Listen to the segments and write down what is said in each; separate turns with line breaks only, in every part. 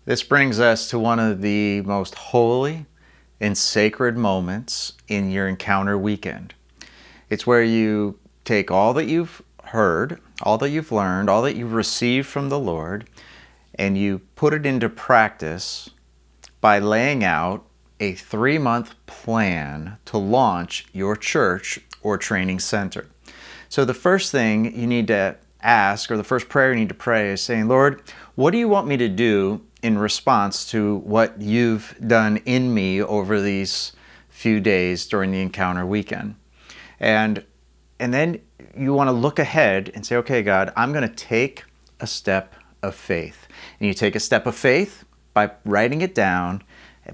This brings us to one of the most holy and sacred moments in your encounter weekend. It's where you take all that you've heard, all that you've learned, all that you've received from the Lord, and you put it into practice by laying out a 3-month plan to launch your church or training center. So the first thing you need to ask, or the first prayer you need to pray, is saying, Lord, what do you want me to do in response to what you've done in me over these few days during the encounter weekend? And then you want to look ahead and say, okay, God, I'm going to take a step of faith. And you take a step of faith by writing it down,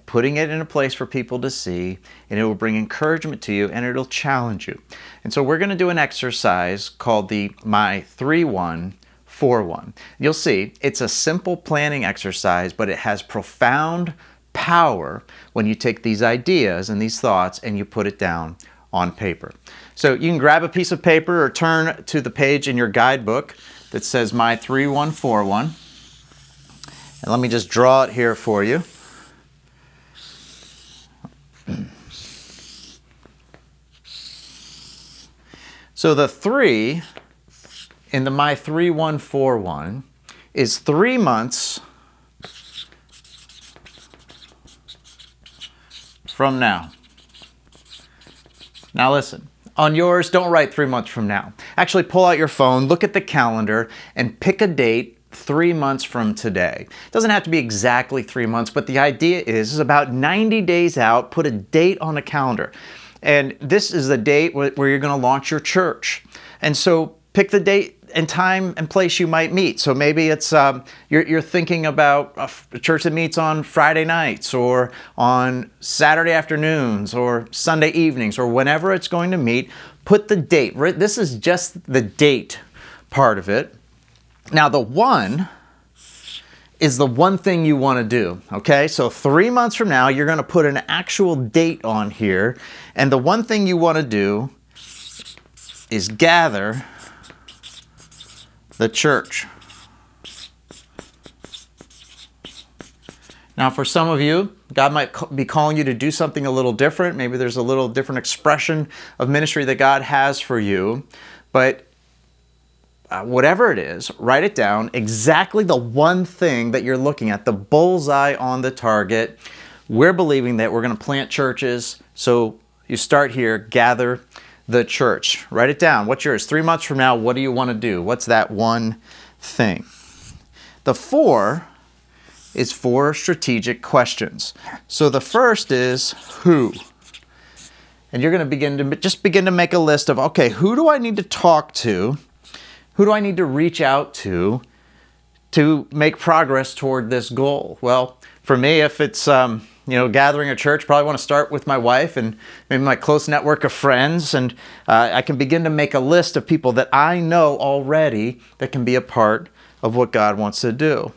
putting it in a place for people to see, and it will bring encouragement to you and it'll challenge you. And so we're going to do an exercise called the My 3-1-4-1. You'll see it's a simple planning exercise, but it has profound power when you take these ideas and these thoughts and you put it down on paper. So you can grab a piece of paper or turn to the page in your guidebook that says My 3-1-4-1. And let me just draw it here for you. So the 3 in the My 3-1-4-1 is 3 months from now. Now listen, on yours, don't write 3 months from now. Actually pull out your phone, look at the calendar, and pick a date 3 months from today. It doesn't have to be exactly 3 months, but the idea is about 90 days out, put a date on the calendar. And this is the date where you're going to launch your church. And so pick the date and time and place you might meet. So maybe it's you're thinking about a church that meets on Friday nights or on Saturday afternoons or Sunday evenings or whenever it's going to meet. Put the date. This is just the date part of it. Now the 1 is the one thing you want to do, okay? So 3 months from now, you're going to put an actual date on here, and the one thing you want to do is gather the church. Now for some of you, God might be calling you to do something a little different. Maybe there's a little different expression of ministry that God has for you, but whatever it is, write it down, exactly the one thing that you're looking at, the bullseye on the target. We're believing that we're going to plant churches, so you start here, gather the church. Write it down. What's yours? 3 months from now, what do you want to do? What's that one thing? The 4 is 4 strategic questions. So the first is who? And you're going to begin to make a list of, okay, who do I need to talk to? Who do I need to reach out to make progress toward this goal? Well, for me, if it's gathering a church, probably want to start with my wife and maybe my close network of friends, and I can begin to make a list of people that I know already that can be a part of what God wants to do.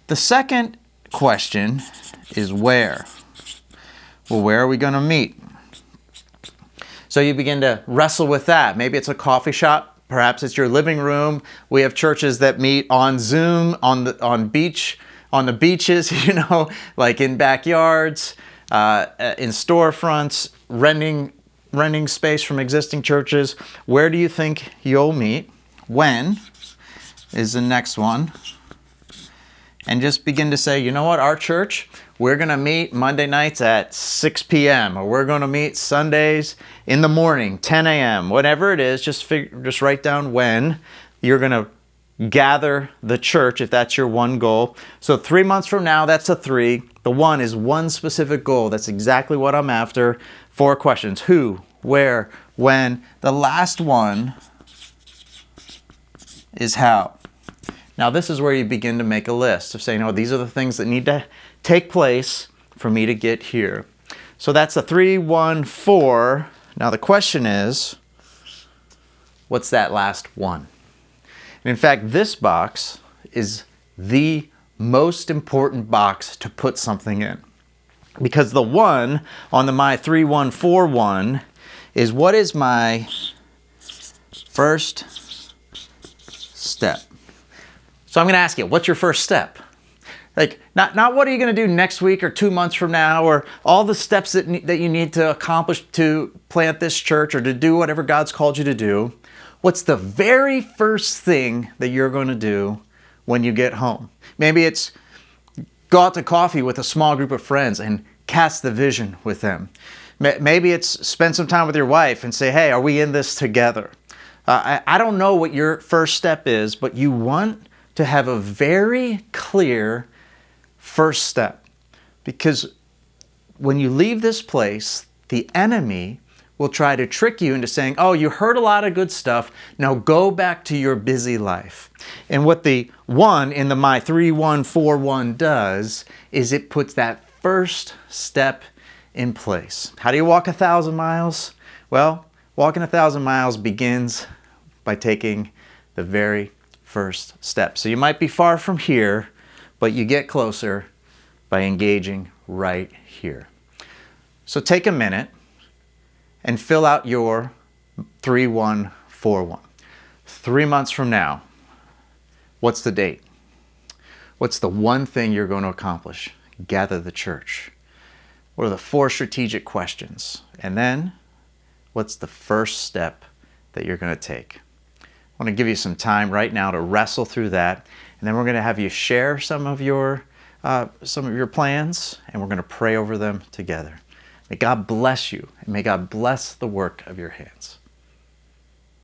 The second question is where? Well, where are we going to meet? So you begin to wrestle with that. Maybe it's a coffee shop. Perhaps it's your living room. We have churches that meet on Zoom, on the beaches, like in backyards, in storefronts, renting space from existing churches. Where do you think you'll meet? When is the next one? And just begin to say, you know what, our church, we're going to meet Monday nights at 6 p.m. or we're going to meet Sundays in the morning, 10 a.m. Whatever it is, just write down when you're going to gather the church, if that's your one goal. So 3 months from now, that's a 3. The 1 is one specific goal. That's exactly what I'm after. 4 questions. Who, where, when. The last one is how. Now this is where you begin to make a list of saying, oh, these are the things that need to take place for me to get here. So that's a 3, 1, 4. Now the question is, what's that last one? And in fact, this box is the most important box to put something in. Because the 1 on the My 3-1-4-1 is, what is my first step? So I'm going to ask you, what's your first step? Like, not what are you going to do next week or 2 months from now, or all the steps that you need to accomplish to plant this church or to do whatever God's called you to do. What's the very first thing that you're going to do when you get home? Maybe it's go out to coffee with a small group of friends and cast the vision with them. Maybe it's spend some time with your wife and say, hey, are we in this together? I don't know what your first step is, but you want to have a very clear first step. Because when you leave this place, the enemy will try to trick you into saying, oh, you heard a lot of good stuff, now go back to your busy life. And what the 1 in the My 3-1-4-1 does is it puts that first step in place. How do you walk 1,000 miles? Well, walking 1,000 miles begins by taking the very first step. So you might be far from here, but you get closer by engaging right here. So take a minute and fill out your 3-1-4-1. 3 months from now, what's the date? What's the one thing you're going to accomplish? Gather the church. What are the 4 strategic questions? And then, what's the first step that you're going to take? I want to give you some time right now to wrestle through that, and then we're going to have you share some of your plans, and we're going to pray over them together. May God bless you, and may God bless the work of your hands.